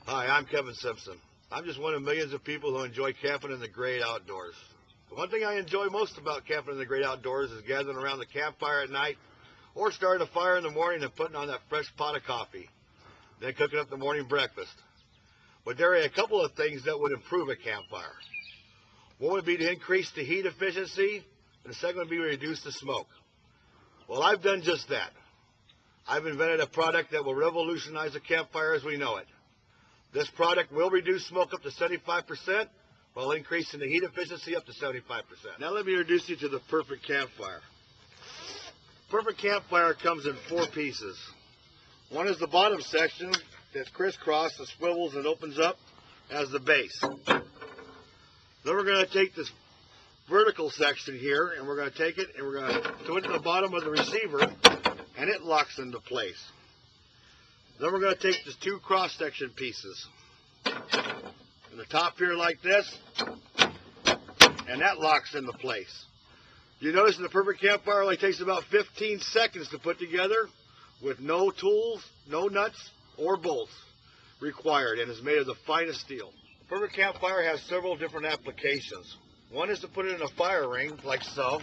Hi, I'm Kevin Simpson. I'm just one of millions of people who enjoy camping in the great outdoors. The one thing I enjoy most about camping in the great outdoors is gathering around the campfire at night or starting a fire in the morning and putting on that fresh pot of coffee, then cooking up the morning breakfast. But there are a couple of things that would improve a campfire. One would be to increase the heat efficiency, and the second would be to reduce the smoke. Well, I've done just that. I've invented a product that will revolutionize the campfire as we know it. This product will reduce smoke up to 75% while increasing the heat efficiency up to 75%. Now let me introduce you to the Perfect Campfire. Perfect Campfire comes in 4 pieces. One is the bottom section that's crisscrossed and swivels and opens up as the base. Then we're going to take this vertical section here and we're going to take it and we're going to put it in the bottom of the receiver and it locks into place. Then we're going to take the 2 cross-section pieces. In the top here like this, and that locks into place. You notice the Perfect Campfire only takes about 15 seconds to put together with no tools, no nuts, or bolts required, and is made of the finest steel. The Perfect Campfire has several different applications. One is to put it in a fire ring, like so.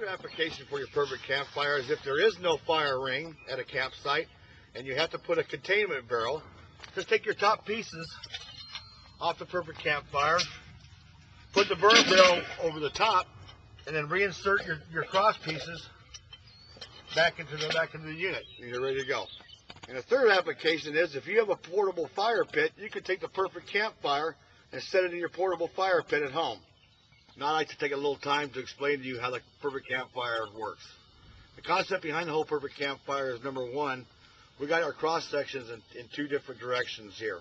Another application for your Perfect Campfire is if there is no fire ring at a campsite and you have to put a containment barrel, just take your top pieces off the Perfect Campfire, put the burn barrel over the top, and then reinsert your cross pieces back into the unit, and you're ready to go. And the third application is if you have a portable fire pit, you can take the Perfect Campfire and set it in your portable fire pit at home. Now I like to take a little time to explain to you how the Perfect Campfire works. The concept behind the whole Perfect Campfire is, number one, we got our cross sections in 2 different directions here.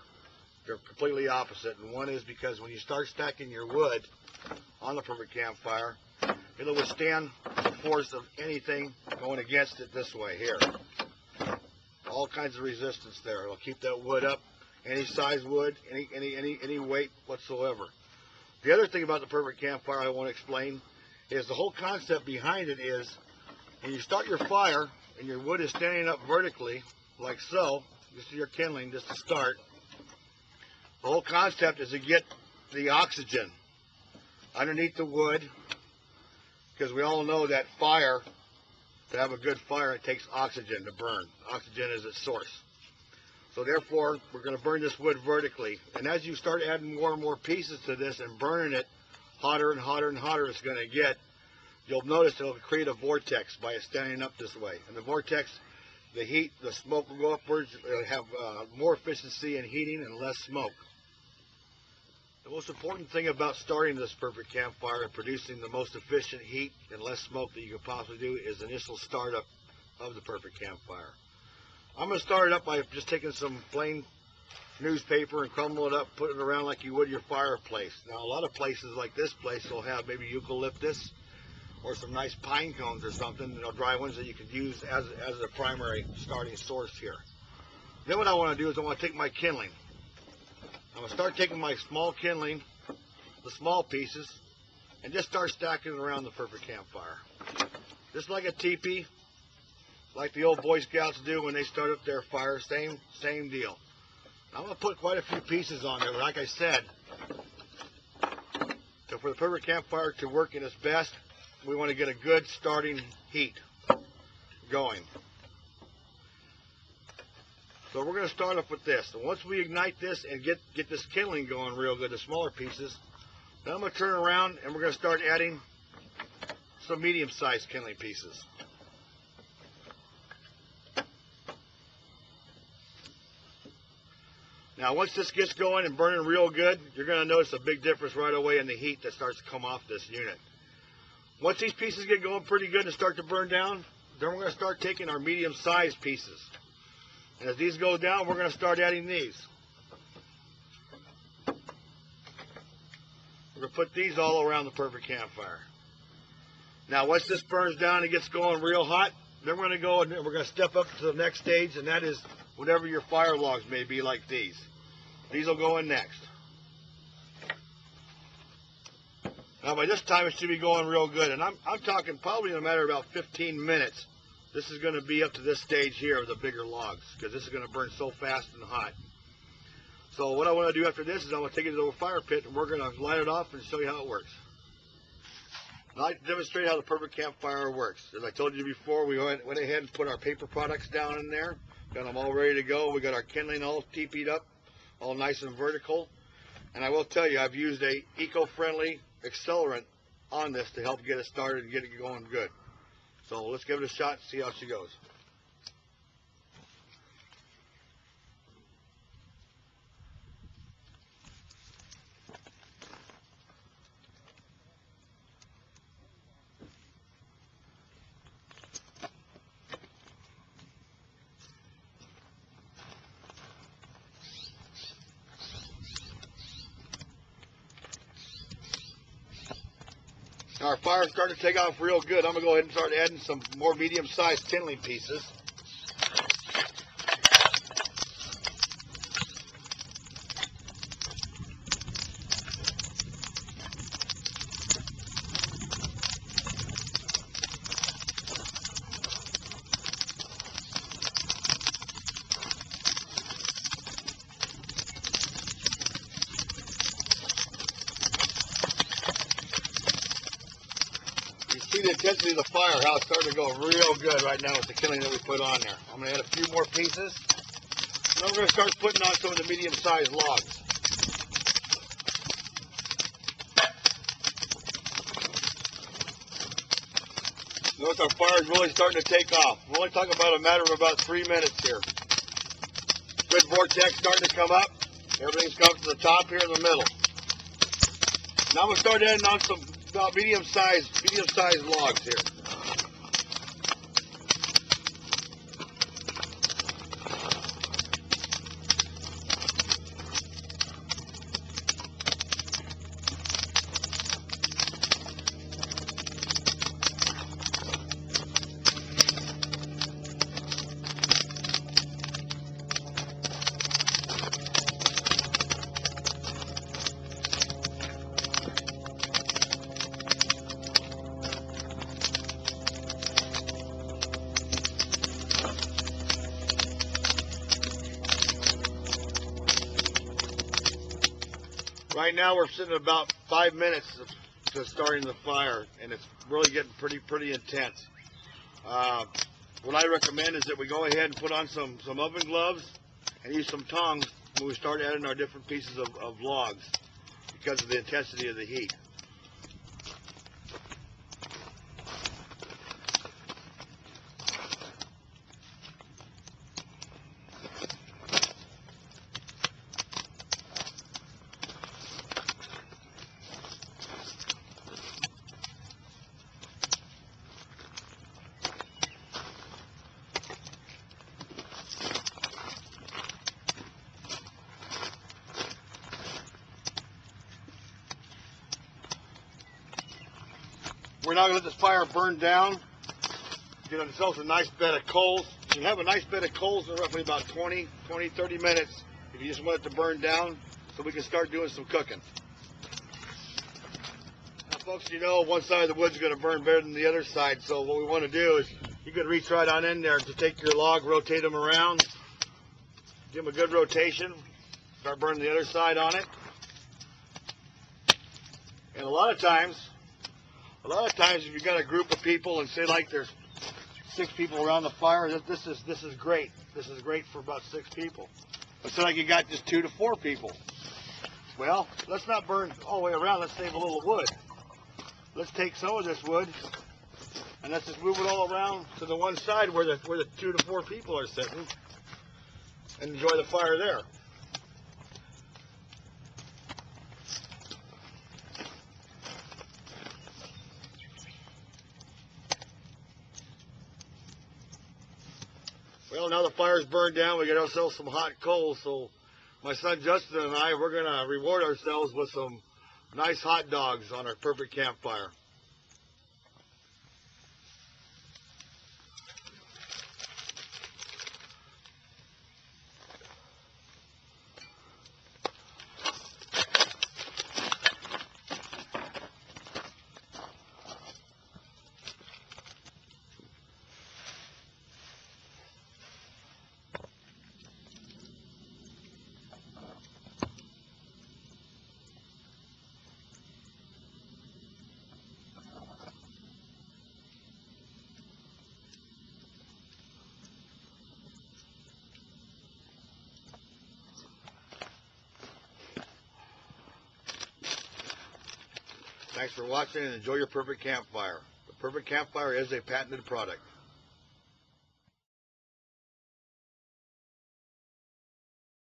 They're completely opposite, and one is because when you start stacking your wood on the Perfect Campfire, it'll withstand the force of anything going against it this way here. All kinds of resistance there. It'll keep that wood up, any size wood, any weight whatsoever. The other thing about the Perfect Campfire I want to explain is the whole concept behind it is when you start your fire and your wood is standing up vertically like so, this is your kindling just to start. The whole concept is to get the oxygen underneath the wood, because we all know that fire, to have a good fire, it takes oxygen to burn. Oxygen is its source. So therefore, we're going to burn this wood vertically. And as you start adding more and more pieces to this and burning it, hotter and hotter and hotter it's going to get, you'll notice it'll create a vortex by it standing up this way. And the vortex, the heat, the smoke will go upwards. It'll have more efficiency in heating and less smoke. The most important thing about starting this Perfect Campfire and producing the most efficient heat and less smoke that you could possibly do is initial startup of the Perfect Campfire. I'm going to start it up by just taking some plain newspaper and crumble it up, put it around like you would your fireplace. Now, a lot of places like this place will have maybe eucalyptus or some nice pine cones or something, dry ones that you could use as a primary starting source here. Then what I want to do is I want to take my kindling. I'm going to start taking my small kindling, the small pieces, and just start stacking it around the Perfect Campfire. Just like a teepee, like the old Boy Scouts do when they start up their fire, same deal. I'm going to put quite a few pieces on there, but like I said, so for the Perfect Campfire to work in its best, we want to get a good starting heat going. So we're going to start off with this. And once we ignite this and get this kindling going real good, the smaller pieces, then I'm going to turn around and we're going to start adding some medium-sized kindling pieces. Now once this gets going and burning real good, you're going to notice a big difference right away in the heat that starts to come off this unit. Once these pieces get going pretty good and start to burn down, then we're going to start taking our medium-sized pieces. And as these go down, we're going to start adding these. We're going to put these all around the Perfect Campfire. Now once this burns down and gets going real hot, then we're going to go and we're going to step up to the next stage, and that is whatever your fire logs may be, like these. These will go in next. Now by this time it should be going real good, and I'm talking probably in a matter of about 15 minutes This is going to be up to this stage here of the bigger logs, because this is going to burn so fast and hot. So what I want to do after this is I'm going to take it to the fire pit and we're going to light it off and show you how it works. Now, I demonstrate how the Perfect Campfire works. As I told you before, we went ahead and put our paper products down in there. Got them all ready to go. We got our kindling all teepeed up, all nice and vertical. And I will tell you, I've used a eco-friendly accelerant on this to help get it started and get it going good. So let's give it a shot and see how she goes. Now our fire's starting to take off real good. I'm going to go ahead and start adding some more medium-sized kindling pieces. See the intensity of the fire, how it's starting to go real good right now with the kindling that we put on there. I'm going to add a few more pieces. Then we're going to start putting on some of the medium-sized logs. Notice our fire is really starting to take off. We're only talking about a matter of about 3 minutes here. Good vortex starting to come up. Everything's come to the top here in the middle. Now I'm going to start adding on some about medium-sized logs here. Right now we're sitting at about 5 minutes to starting the fire, and it's really getting pretty intense. What I recommend is that we go ahead and put on some oven gloves and use some tongs when we start adding our different pieces of logs because of the intensity of the heat. We're now going to let this fire burn down, get ourselves a nice bed of coals. You can have a nice bed of coals in roughly about 30 minutes if you just want it to burn down so we can start doing some cooking. Now folks, you know one side of the wood is going to burn better than the other side, so what we want to do is you can reach right on in there to take your log, rotate them around, give them a good rotation, start burning the other side on it. And a lot of times if you've got a group of people and say like there's 6 people around the fire, this is great. This is great for about 6 people. But say like you got just 2 to 4 people. Well, let's not burn all the way around. Let's save a little wood. Let's take some of this wood and let's just move it all around to the one side where the 2 to 4 people are sitting and enjoy the fire there. Well, now the fire's burned down. We got ourselves some hot coals. So my son Justin and I, we're going to reward ourselves with some nice hot dogs on our Perfect Campfire. Thanks for watching and enjoy your perfect campfire. The perfect campfire is a patented product.